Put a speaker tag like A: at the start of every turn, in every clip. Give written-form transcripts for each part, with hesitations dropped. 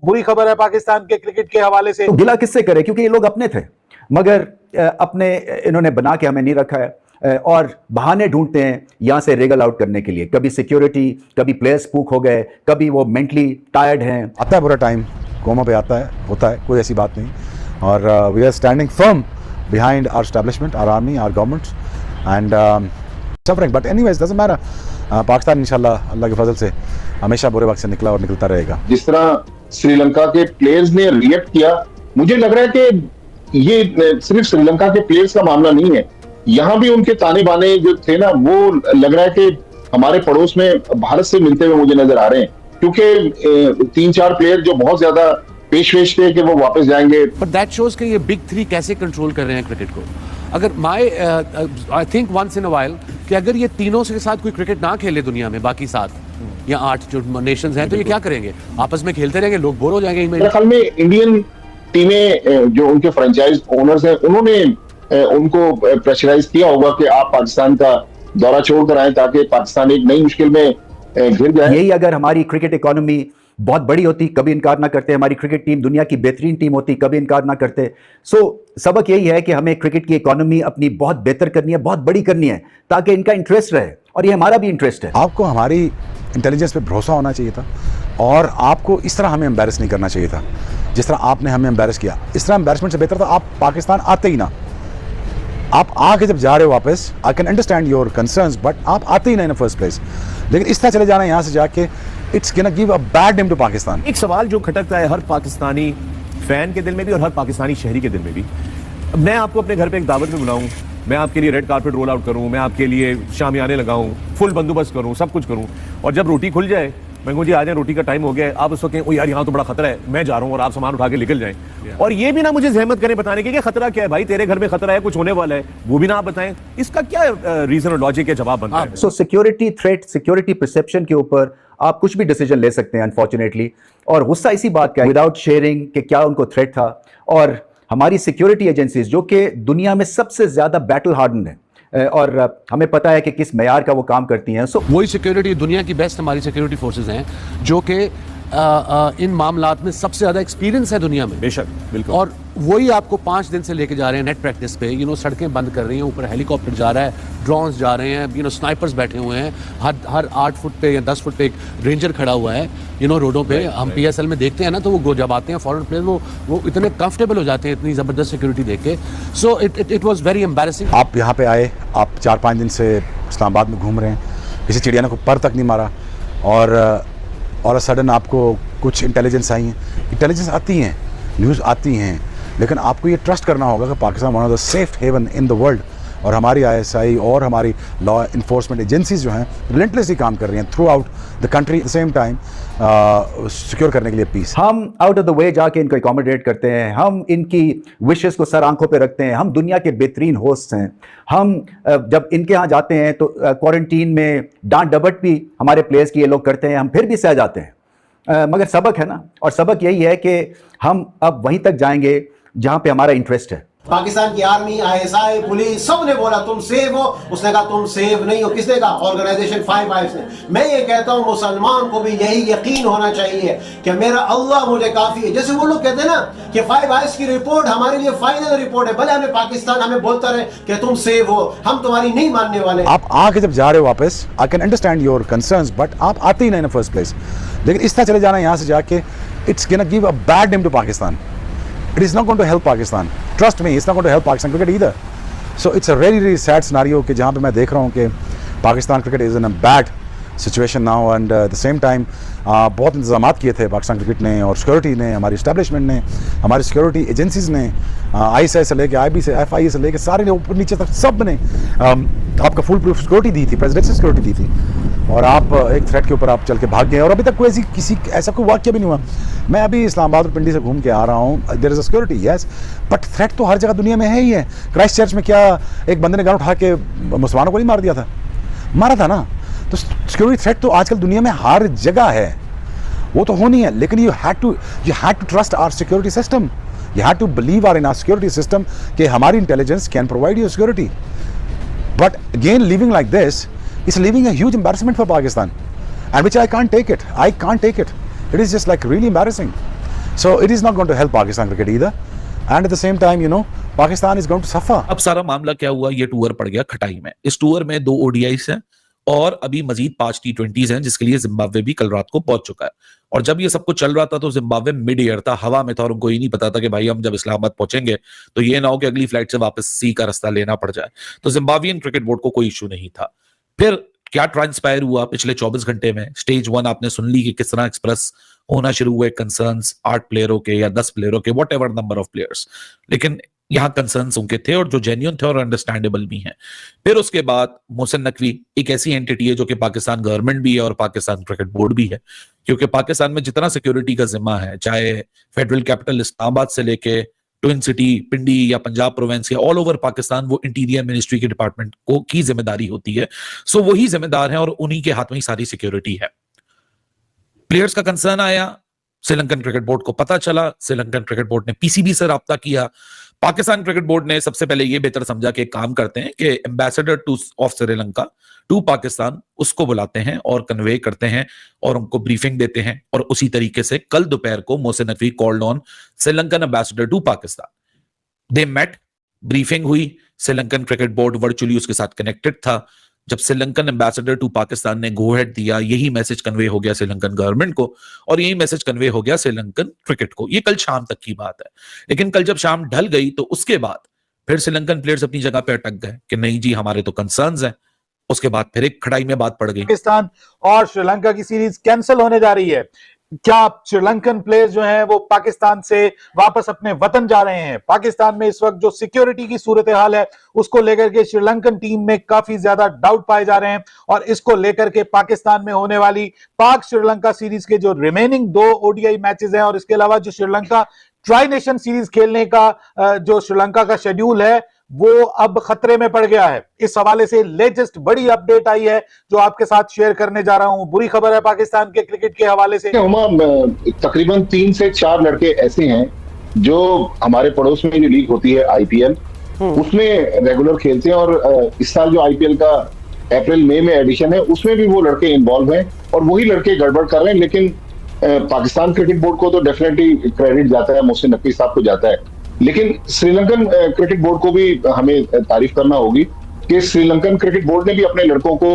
A: बुरी खबर है पाकिस्तान के क्रिकेट के हवाले से।
B: तो गिला किससे करे, क्योंकि ये लोग अपने थे, मगर अपने इन्होंने बना के हमें नहीं रखा है और बहाने ढूंढते हैं यहाँ से रेगल आउट करने के लिए। कभी सिक्योरिटी, कभी प्लेयर्स स्पूक हो गए, कभी वो मेंटली टायर्ड हैं।
C: आता है बुरा टाइम, कोमा पे आता है, होता है, कोई ऐसी बात नहीं। और we are standing firm behind our establishment, our army, our government and suffering, but anyways doesn't matter. Pakistan इंशाल्लाह अल्लाह के फजल से हमेशा बुरे वक्त से निकला और निकलता रहेगा।
D: जिस तरह श्रीलंका के प्लेयर्स ने रिएक्ट किया, मुझे लग रहा है कि ये सिर्फ श्रीलंका के प्लेयर्स का मामला नहीं है, यहाँ भी उनके ताने बाने जो थे ना, वो लग रहा है कि हमारे पड़ोस में भारत से मिलते हुए मुझे नजर आ रहे हैं, क्योंकि 3-4 प्लेयर जो बहुत ज्यादा पेश थे कि वो वापस जाएंगे।
E: बट दैट शोज कि ये बिग थ्री कैसे कंट्रोल कर रहे हैं क्रिकेट को। अगर I think once in a while कि अगर ये तीनों के साथ कोई क्रिकेट ना खेले दुनिया में, बाकी 7 या 8 जो नेशंस हैं, तो ये क्या करेंगे? आपस में खेलते रहेंगे, लोग बोर हो जाएंगे।
D: मेरे ख्याल में इंडियन टीमें जो उनके फ्रेंचाइज ओनर्स हैं, उन्होंने उनको प्रेशराइज किया होगा कि आप पाकिस्तान का दौरा छोड़ कर आए ताकि पाकिस्तान एक नई मुश्किल में घिर जाए।
B: यही अगर हमारी क्रिकेट इकोनॉमी बहुत बड़ी होती, कभी इनकार ना करते। हमारी क्रिकेट टीम दुनिया की बेहतरीन टीम होती, कभी इनकार ना करते। सो सबक यही है कि हमें क्रिकेट की इकोनॉमी अपनी बहुत बेहतर करनी है, बहुत बड़ी करनी है, ताकि इनका इंटरेस्ट रहे और ये हमारा भी इंटरेस्ट है।
C: आपको हमारी इंटेलिजेंस पे भरोसा होना चाहिए था और आपको इस तरह हमें एम्बैरेस नहीं करना चाहिए था जिस तरह आपने हमें एम्बैरेस किया। इस तरह एम्बैरेसमेंट से बेहतर था आप पाकिस्तान आते ही ना। आप आके जब जा रहे हो वापस, I can understand your concerns, but आप आते ही ना इन फर्स्ट प्लेस। लेकिन इस तरह चले जाना यहाँ से जाके, it's gonna give a bad name to Pakistan.
F: एक सवाल जो खटकता है हर पाकिस्तानी फैन के दिल में भी और हर पाकिस्तानी शहरी के दिल में भी, मैं आपको अपने घर पे एक दावत में बुलाऊं, मैं आपके लिए रेड कारपेट रोल आउट करूं, मैं आपके लिए शामियाने लगाऊं, फुल बंदोबस्त करूं, सब कुछ करूं, और जब रोटी खुल जाए मैं कहूं जी आ जाए, रोटी का टाइम हो गया है, आप उस वक्त कहें ओ यार यहाँ तो बड़ा खतरा है, मैं जा रहा हूं, और आप सामान उठा के निकल जाएं। और ये भी ना मुझे जहमत करें बताने की कि खतरा क्या है भाई, तेरे घर में खतरा है, कुछ होने वाला है, वो भी ना आप बताएं। इसका क्या रीजन और लॉजिक है, जवाब बनता है?
B: सो सिक्योरिटी थ्रेट, सिक्योरिटी परसेप्शन के ऊपर आप कुछ भी डिसीजन ले सकते हैं अनफॉर्चुनेटली। और गुस्सा इसी बात का है, विदाउट शेयरिंग कि क्या उनको थ्रेट था। और हमारी सिक्योरिटी एजेंसीज जो कि दुनिया में सबसे ज्यादा बैटल हार्डन है और हमें पता है कि किस मेयार का वो काम करती हैं। सो
E: वही सिक्योरिटी, दुनिया की बेस्ट हमारी सिक्योरिटी फोर्सेस हैं जो कि इन मामलात में सबसे ज़्यादा एक्सपीरियंस है दुनिया में।
F: बेशक, बिल्कुल।
E: और वही आपको 5 दिन से लेके जा रहे हैं नेट प्रैक्टिस पे, सड़कें बंद कर रही हैं, ऊपर हेलीकॉप्टर जा रहा है, ड्रोन्स जा रहे हैं, स्नाइपर्स बैठे हुए हैं, हर 8 फुट पे या 10 फुट पे एक रेंजर खड़ा हुआ है, रोडों पे। हम PSL में देखते हैं ना, तो वो जब आते हैं फॉरेन प्लेयर, वो इतने कंफर्टेबल हो जाते हैं इतनी ज़बरदस्त सिक्योरिटी देख के। So it was very embarrassing.
C: आप यहाँ पे आए, आप 4-5 दिन से इस्लामाबाद में घूम रहे हैं, किसी चिड़िया ने को पर तक नहीं मारा, और सडन आपको कुछ इंटेलिजेंस आई हैं, इंटेलिजेंस आती हैं, न्यूज़ आती हैं, लेकिन आपको ये ट्रस्ट करना होगा कि Pakistan one of the safe heaven in the world, और हमारी ISI और हमारी लॉ इन्फोर्समेंट एजेंसीज जो हैं रिलेंटलेसली काम कर रही हैं through out the country at the same time secure करने के लिए पीस।
B: हम आउट ऑफ द वे जाके इनको अकोमोडेट करते हैं, हम इनकी विशेस को सर आंखों पे रखते हैं, हम दुनिया के बेहतरीन होस्ट हैं। हम जब इनके यहाँ जाते हैं तो क्वारंटीन में डांट डपट भी हमारे प्लेयर्स की ये लोग करते हैं, हम फिर भी सह जाते हैं। मगर सबक है ना, और सबक यही है कि हम अब वहीं तक जाएंगे जहाँ पे हमारा इंटरेस्ट है।
G: पाकिस्तान की आर्मी, ISI, पुलिस, सब ने बोला तुम सेव हो, उसने कहा तुम सेव नहीं हो। किसने कहा? ऑर्गेनाइजेशन 5 आइज ने। मैं ये कहता हूँ मुसलमान को भी यही यकीन होना चाहिए कि मेरा अल्लाह मुझे काफी है। जैसे वो लोग कहते हैं ना कि 5 आइज की रिपोर्ट हमारे लिए फाइनल रिपोर्ट है, भले हमें पाकिस्तान हमें बोलता रहे कि तुम सेव हो, हम तुम्हारी नहीं मानने वाले।
C: आप आके जब जा रहे हो वापस, I can understand your concerns, but आप आते ही ना इन फर्स्ट प्लेस। लेकिन इस तरह चले जाना यहाँ से जाके, it's gonna give a bad name to Pakistan. It is not going to help Pakistan. Trust me, it's not going to help Pakistan cricket either. So it's a very, very sad scenario कि जहाँ पे मैं देख रहा हूँ कि Pakistan cricket is in a bad situation now, and at the same time बहुत इंतजामात किए थे पाकिस्तान क्रिकेट ने और सिक्योरिटी ने, हमारी इस्टेब्लिशमेंट ने, हमारी सिक्योरिटी एजेंसीज ने, ISI से लेके IB से FIA से लेके सारे ने ऊपर नीचे तक सब ने आपका फुल प्रूफ सिक्योरिटी दी थी, प्रेसिडेंशियल सिक्योरिटी दी थी, और आप एक थ्रेट के ऊपर आप चल के भाग गए, और अभी तक कोई ऐसा कोई वाक्य भी नहीं हुआ। मैं अभी इस्लामाबाद और पिंडी से घूम के आ रहा हूँ, there is a security yes, but threat तो हर जगह दुनिया में है ही है। क्राइस्ट चर्च में क्या एक बंदे ने गन उठा के मुसलमानों को नहीं मार दिया था? मारा था ना। तो सिक्योरिटी थ्रेट तो आजकल दुनिया में हर जगह है, वो तो होनी है, लेकिन you had to trust our security system, you had to believe in our security system कि हमारी intelligence can provide you security. But again living like this is leaving a huge embarrassment for Pakistan, and which I can't take it. I can't take it. It is just like really embarrassing. So it is not going to help Pakistan cricket either. And at the same time, Pakistan is going to suffer.
H: अब सारा मामला क्या हुआ, ये tour पड़ गया खटाई में। इस टूर में 2 ODIs हैं और अभी मजीद 5 T20s हैं, जिसके लिए जिम्बाब्वे भी कल रात को पहुंच चुका है। और जब ये सब कुछ चल रहा था तो जिम्बाब्वे मिड एयर था, हवा में था, और उनको ही नहीं पता था कि भाई हम जब इस्लामाबाद पहुंचेंगे तो ये ना हो कि अगली फ्लाइट से वापस सी का रास्ता लेना पड़ जाए। तो जिम्बाब्वियन क्रिकेट बोर्ड को कोई इशू नहीं था। फिर क्या ट्रांसपायर हुआ पिछले 24 घंटे में? स्टेज 1 आपने सुन ली कि किस तरह एक्सप्रेस होना शुरू हुए कंसर्न्स 8 प्लेयरों के या 10 प्लेयरों के, what ever number of players, लेकिन यहां कंसर्न्स उनके थे और जो जेन्युइन थे और अंडरस्टैंडेबल भी हैं। फिर उसके बाद मोहसिन नकवी एक ऐसी एंटिटी है जो कि पाकिस्तान गवर्नमेंट भी है और पाकिस्तान क्रिकेट बोर्ड भी है, क्योंकि पाकिस्तान में जितना सिक्योरिटी का जिम्मा है, चाहे फेडरल कैपिटल इस्लामाबाद से लेके ट्विन सिटी पिंडी या पंजाब प्रोविंस या ऑल ओवर पाकिस्तान, वो इंटीरियर मिनिस्ट्री के डिपार्टमेंट को की जिम्मेदारी होती है। सो वही जिम्मेदार है और उन्हीं के हाथ में ही सारी सिक्योरिटी है। प्लेयर्स का कंसर्न आया, श्रीलंकन क्रिकेट बोर्ड को पता चला, श्रीलंकन क्रिकेट बोर्ड ने पीसीबी से राब्ता किया। पाकिस्तान क्रिकेट बोर्ड ने सबसे पहले ये बेहतर समझा कि काम करते हैं कि ambassador of Sri Lanka to Pakistan उसको बुलाते हैं और कन्वे करते हैं और उनको ब्रीफिंग देते हैं। और उसी तरीके से कल दोपहर को Mohsin Naqvi called on Sri Lankan ambassador to Pakistan. They met, briefing हुई, श्रीलंकन क्रिकेट बोर्ड वर्चुअली उसके साथ कनेक्टेड था। जब श्रीलंकन एम्बेसडर टू पाकिस्तान ने गो हेड दिया, यही मैसेज कन्वे हो गया श्रीलंकन गवर्नमेंट को और यही मैसेज कन्वे हो गया श्रीलंकन क्रिकेट को। ये कल शाम तक की बात है। लेकिन कल जब शाम ढल गई तो उसके बाद फिर श्रीलंकन प्लेयर्स अपनी जगह पे अटक गए कि नहीं जी हमारे तो कंसर्न्स हैं। उसके बाद फिर एक खड़ाई में बात पड़ गई।
A: पाकिस्तान और श्रीलंका की सीरीज कैंसिल होने जा रही है। क्या श्रीलंकन प्लेयर्स जो हैं वो पाकिस्तान से वापस अपने वतन जा रहे हैं? पाकिस्तान में इस वक्त जो सिक्योरिटी की सूरत हाल है उसको लेकर के श्रीलंकन टीम में काफी ज्यादा डाउट पाए जा रहे हैं और इसको लेकर के पाकिस्तान में होने वाली पाक श्रीलंका सीरीज के जो रिमेनिंग 2 ODI मैचेस हैं और इसके अलावा जो श्रीलंका ट्राई नेशन सीरीज खेलने का जो श्रीलंका का शेड्यूल है वो अब खतरे में पड़ गया है। इस हवाले से लेटेस्ट बड़ी अपडेट आई है जो आपके साथ शेयर करने जा रहा हूं। बुरी खबर है पाकिस्तान के क्रिकेट के हवाले से।
D: तकरीबन 3 से 4 लड़के ऐसे हैं जो हमारे पड़ोस में जो लीग होती है IPL, उसमें रेगुलर खेलते हैं और इस साल जो IPL का अप्रैल मई में एडिशन है उसमें भी वो लड़के इन्वॉल्व हैं और वही लड़के गड़बड़ कर रहे हैं। लेकिन पाकिस्तान क्रिकेट बोर्ड को तो डेफिनेटली क्रेडिट जाता है, मोहसिन नकवी साहब को जाता है, लेकिन श्रीलंकन क्रिकेट बोर्ड को भी हमें तारीफ करना होगी कि श्रीलंकन क्रिकेट बोर्ड ने भी अपने लड़कों को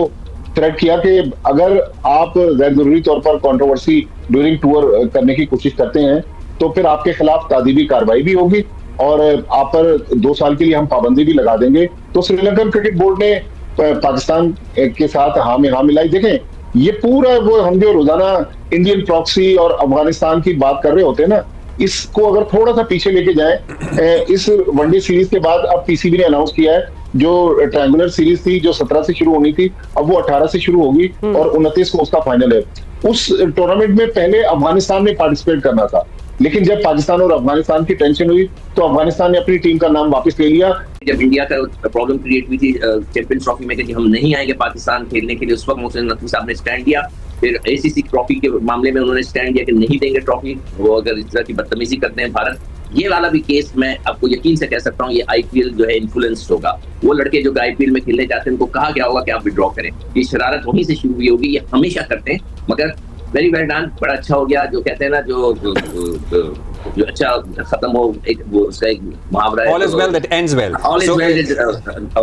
D: थ्रेट किया कि अगर आप गैर जरूरी तौर पर कंट्रोवर्सी ड्यूरिंग टूर करने की कोशिश करते हैं तो फिर आपके खिलाफ तादीबी कार्रवाई भी होगी और आप पर 2 साल के लिए हम पाबंदी भी लगा देंगे। तो श्रीलंकन क्रिकेट बोर्ड ने पाकिस्तान के साथ हाँ में हाँ मिलाई। देखें, ये पूरा वो हम जो रोजाना इंडियन प्रॉक्सी और अफगानिस्तान की बात कर रहे होते हैं ना, इसको अगर थोड़ा सा पीछे लेके जाएं, इस वनडे सीरीज के बाद अब पीसीबी ने अनाउंस किया है जो ट्रायंगुलर सीरीज थी जो 17 से शुरू होनी थी अब वो 18 से शुरू होगी और 29 को उसका फाइनल है। उस टूर्नामेंट में पहले अफगानिस्तान ने पार्टिसिपेट करना था, लेकिन जब पाकिस्तान और अफगानिस्तान की टेंशन हुई तो अफगानिस्तान ने अपनी टीम का नाम वापस ले लिया।
I: जब इंडिया का प्रॉब्लम क्रिएट हुई थी चैंपियंस ट्रॉफी में कि हम नहीं आएंगे पाकिस्तान खेलने के लिए, उस वक्त मोहसिन नकवी साहब ने स्टैंड लिया। फिर ACC ट्रॉफी के मामले में उन्होंने स्टैंड लिया कि नहीं देंगे ट्रॉफी, वो अगर इस तरह की बदतमीजी करते हैं भारत। ये वाला भी केस मैं आपको यकीन से कह सकता हूँ ये IPL जो है इन्फ्लुएंस्ड होगा। वो लड़के जो IPL में खेलने जाते हैं उनको कहा गया होगा कि आप विड्रॉ करें। ये शरारत वहीं से शुरू हुई होगी, ये हमेशा करते हैं। मगर वेरी वेल डन, बड़ा अच्छा हो गया। जो कहते हैं ना जो अच्छा खत्म हो, एक वो उसका एक मुहावरा है,
J: all is well that ends well,
I: all is
J: so
I: well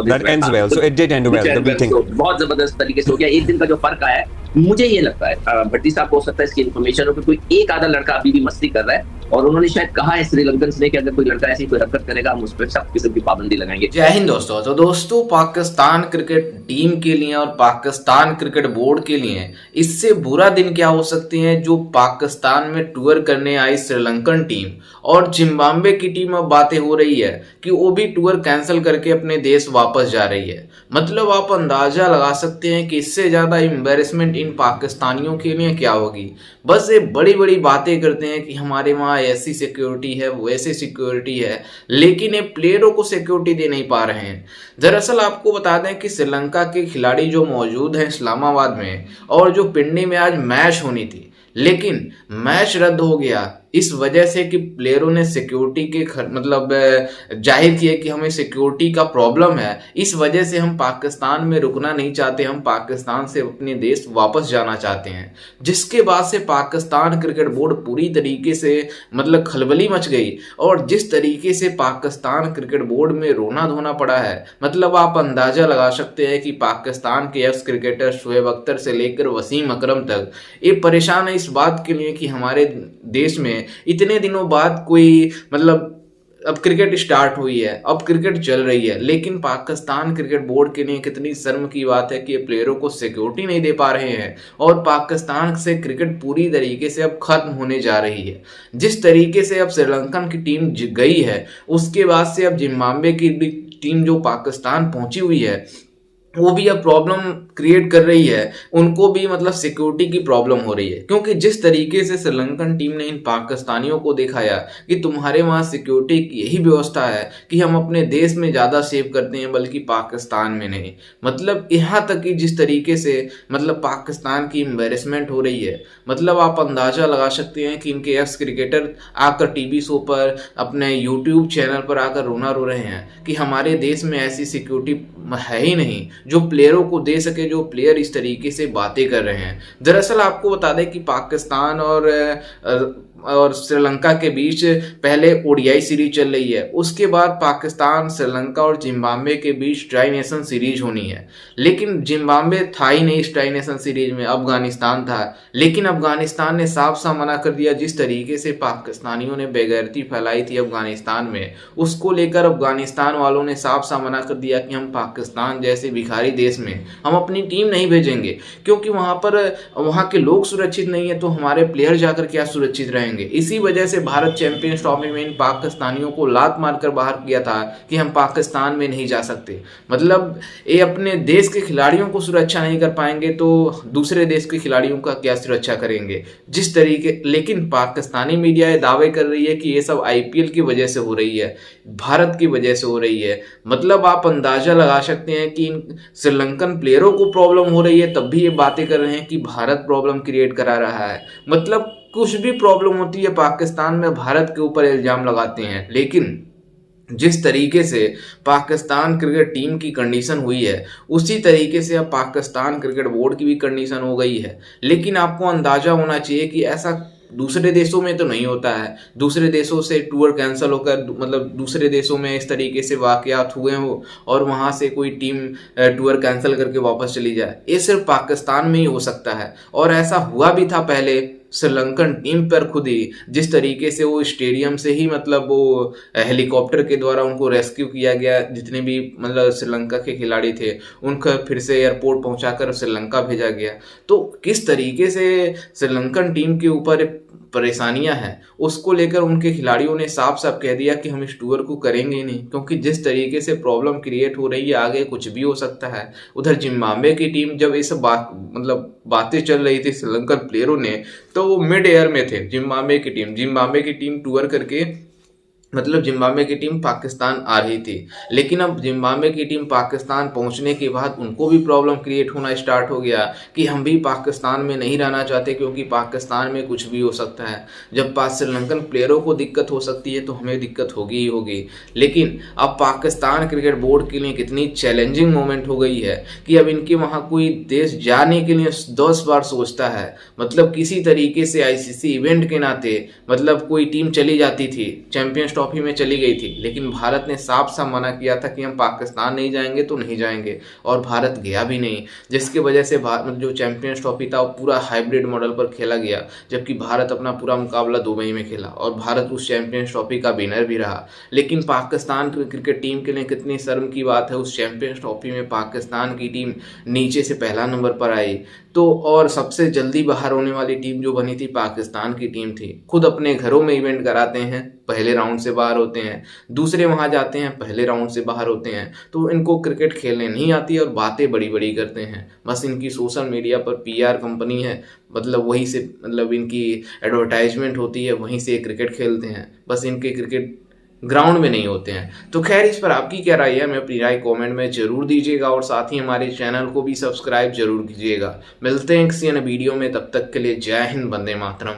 J: that ends well, so it did end well, the meeting
I: बहुत जबरदस्त तरीके से हो गया। एक दिन का जो फर्क आया है मुझे ये लगता है भट्टी साहब को हो सकता है इसकी इन्फॉर्मेशन हो कि कोई एक आधा लड़का अभी भी मस्ती कर रहा है और उन्होंने शायद कहा है श्रीलंकन ने कि अगर कोई लड़का ऐसी कोई हरकत करेगा हम उस पर सब किस्म की पाबंदी लगाएंगे।
K: जय हिंद दोस्तों। तो दोस्तों पाकिस्तान क्रिकेट टीम के लिए और पाकिस्तान क्रिकेट बोर्ड के लिए इससे बुरा दिन क्या हो सकते हैं जो पाकिस्तान में टूर करने आई श्रीलंकन टीम और जिम्बाब्वे की टीम अब बातें हो रही है कि वो भी टूर कैंसिल करके अपने देश वापस जा रही है। मतलब आप अंदाजा लगा सकते हैं कि इससे ज्यादा एम्बैरेसमेंट इन पाकिस्तानियों के लिए क्या होगी। बस ये बड़ी बड़ी बातें करते हैं कि हमारे वहाँ ऐसी सिक्योरिटी है वो ऐसी सिक्योरिटी है, लेकिन ये प्लेयरों को सिक्योरिटी दे नहीं पा रहे हैं। दरअसल आपको बता दें कि श्रीलंका के खिलाड़ी जो मौजूद हैं इस्लामाबाद में और जो पिंडी में आज मैच होनी थी लेकिन मैच रद्द हो गया इस वजह से कि प्लेयरों ने सिक्योरिटी के मतलब जाहिर किया कि हमें सिक्योरिटी का प्रॉब्लम है, इस वजह से हम पाकिस्तान में रुकना नहीं चाहते, हम पाकिस्तान से अपने देश वापस जाना चाहते हैं। जिसके बाद से पाकिस्तान क्रिकेट बोर्ड पूरी तरीके से मतलब खलबली मच गई और जिस तरीके से पाकिस्तान क्रिकेट बोर्ड में रोना धोना पड़ा है, मतलब आप अंदाजा लगा सकते हैं कि पाकिस्तान के एक्स क्रिकेटर शोएब अख्तर से लेकर वसीम अकरम तक ये परेशान है इस बात के लिए कि हमारे देश में इतने दिनों बाद कोई मतलब अब क्रिकेट स्टार्ट हुई है, अब क्रिकेट चल रही है, लेकिन पाकिस्तान क्रिकेट बोर्ड के लिए कितनी शर्म की बात है कि ये प्लेयरों को सिक्योरिटी नहीं दे पा रहे हैं और पाकिस्तान से क्रिकेट पूरी तरीके से अब खत्म होने जा रही है। जिस तरीके से अब श्रीलंकन की टीम गई है, उसके बाद से अब जिम्बाब्वे की टीम जो पाकिस्तान पहुंची हुई है वो भी अब प्रॉब्लम क्रिएट कर रही है, उनको भी मतलब सिक्योरिटी की प्रॉब्लम हो रही है। क्योंकि जिस तरीके से श्रीलंकन टीम ने इन पाकिस्तानियों को दिखाया कि तुम्हारे वहाँ सिक्योरिटी की यही व्यवस्था है कि हम अपने देश में ज़्यादा सेव करते हैं बल्कि पाकिस्तान में नहीं, मतलब यहाँ तक कि जिस तरीके से मतलब पाकिस्तान की एम्बेरसमेंट हो रही है, मतलब आप अंदाज़ा लगा सकते हैं कि इनके एक्स क्रिकेटर आकर टीवी शो पर अपने यूट्यूब चैनल पर आकर रोना रो रहे हैं कि हमारे देश में ऐसी सिक्योरिटी है ही नहीं जो प्लेयरों को दे सके, जो प्लेयर इस तरीके से बातें कर रहे हैं। दरअसल आपको बता दें कि पाकिस्तान और श्रीलंका के बीच पहले ओडीआई सीरीज चल रही है, उसके बाद पाकिस्तान, श्रीलंका और जिम्बाब्वे के बीच ट्राई नेशन सीरीज होनी है। लेकिन जिम्बाब्वे था ही नहीं इस ट्राई नेशन सीरीज में, अफगानिस्तान था। लेकिन अफगानिस्तान ने साफ साफ मना कर दिया। जिस तरीके से पाकिस्तानियों ने बेगैरती फैलाई थी अफगानिस्तान में, उसको लेकर अफगानिस्तान वालों ने साफ साफ मना कर दिया कि हम पाकिस्तान जैसे भिखारी देश में हम अपनी टीम नहीं भेजेंगे, क्योंकि वहाँ के लोग सुरक्षित नहीं है तो हमारे प्लेयर जाकर क्या सुरक्षित रहेंगे। इसी वजह से भारत चैंपियंस ट्रॉफी में इन पाकिस्तानियों को लात मारकर बाहर किया था कि हम पाकिस्तान में नहीं जा सकते। मतलब ये अपने देश के खिलाड़ियों को सुरक्षा नहीं कर पाएंगे तो दूसरे देश के खिलाड़ियों का क्या सुरक्षा करेंगे। जिस तरीके लेकिन पाकिस्तानी मीडिया ये दावे कर रही है कि ये सब आईपीएल की वजह से हो रही है, भारत की वजह से हो रही है। मतलब आप अंदाजा लगा सकते हैं कि इन श्रीलंकन प्लेयरों को प्रॉब्लम हो रही है, तब भी ये बातें कर रहे हैं कि भारत प्रॉब्लम क्रिएट करा रहा है। मतलब कुछ भी प्रॉब्लम होती है पाकिस्तान में भारत के ऊपर इल्जाम लगाते हैं। लेकिन जिस तरीके से पाकिस्तान क्रिकेट टीम की कंडीशन हुई है उसी तरीके से अब पाकिस्तान क्रिकेट बोर्ड की भी कंडीशन हो गई है। लेकिन आपको अंदाजा होना चाहिए कि ऐसा दूसरे देशों में तो नहीं होता है। दूसरे देशों से टूर कैंसिल होकर मतलब दूसरे देशों में इस तरीके से वाकयात हुए हो और वहाँ से कोई टीम टूर कैंसिल करके वापस चली जाए, ये सिर्फ पाकिस्तान में ही हो सकता है। और ऐसा हुआ भी था पहले श्रीलंकन टीम पर खुद ही, जिस तरीके से वो स्टेडियम से ही मतलब वो हेलीकॉप्टर के द्वारा उनको रेस्क्यू किया गया, जितने भी मतलब श्रीलंका के खिलाड़ी थे उनको फिर से एयरपोर्ट पहुंचाकर श्रीलंका भेजा गया। तो किस तरीके से श्रीलंकन टीम के ऊपर परेशानियां हैं उसको लेकर उनके खिलाड़ियों ने साफ साफ कह दिया कि हम इस टूर को करेंगे ही नहीं, क्योंकि जिस तरीके से प्रॉब्लम क्रिएट हो रही है आगे कुछ भी हो सकता है। उधर जिम्बाब्वे की टीम जब इस बातें चल रही थी श्रीलंकन प्लेयरों ने, तो वो मिड एयर में थे। जिम्बाब्वे की टीम टूर करके मतलब जिम्बाब्वे की टीम पाकिस्तान आ रही थी, लेकिन अब जिम्बाब्वे की टीम पाकिस्तान पहुंचने के बाद उनको भी प्रॉब्लम क्रिएट होना स्टार्ट हो गया कि हम भी पाकिस्तान में नहीं रहना चाहते क्योंकि पाकिस्तान में कुछ भी हो सकता है। जब श्रीलंकन प्लेयरों को दिक्कत हो सकती है तो हमें दिक्कत होगी ही होगी। लेकिन अब पाकिस्तान क्रिकेट बोर्ड के लिए कितनी चैलेंजिंग मोमेंट हो गई है कि अब इनके वहाँ कोई देश जाने के लिए 10 बार सोचता है। मतलब किसी तरीके से आईसीसी इवेंट के नाते मतलब कोई टीम चली जाती थी, चैंपियंस ट्रॉफी में चली गई थी, लेकिन भारत ने साफ साफ मना किया था कि हम पाकिस्तान नहीं जाएंगे तो नहीं जाएंगे, और भारत गया भी नहीं। जिसकी वजह से जो चैंपियंस ट्रॉफी था वो पूरा हाइब्रिड मॉडल पर खेला गया, जबकि भारत अपना पूरा मुकाबला दुबई में खेला और भारत उस चैंपियंस ट्रॉफी का विनर भी रहा। लेकिन पाकिस्तान क्रिकेट टीम के लिए कितनी शर्म की बात है, उस चैंपियंस ट्रॉफी में पाकिस्तान की टीम नीचे से पहला नंबर पर आई तो, और सबसे जल्दी बाहर होने वाली टीम जो बनी थी पाकिस्तान की टीम थी। खुद अपने घरों में इवेंट कराते हैं, पहले राउंड से बाहर होते हैं, दूसरे वहां जाते हैं, पहले राउंड से बाहर होते हैं। तो इनको क्रिकेट खेलने नहीं आती और बातें बड़ी बड़ी करते हैं। बस इनकी सोशल मीडिया पर पीआर कंपनी है, मतलब वहीं से मतलब इनकी एडवर्टाइजमेंट होती है, वहीं से क्रिकेट खेलते हैं। बस इनके क्रिकेट ग्राउंड में नहीं होते हैं। तो खैर इस पर आपकी क्या राय है, मैं अपनी राय कमेंट में जरूर दीजिएगा और साथ ही हमारे चैनल को भी सब्सक्राइब जरूर कीजिएगा। मिलते हैं किसी अन्य वीडियो में, तब तक के लिए जय हिंद, वंदे मातरम।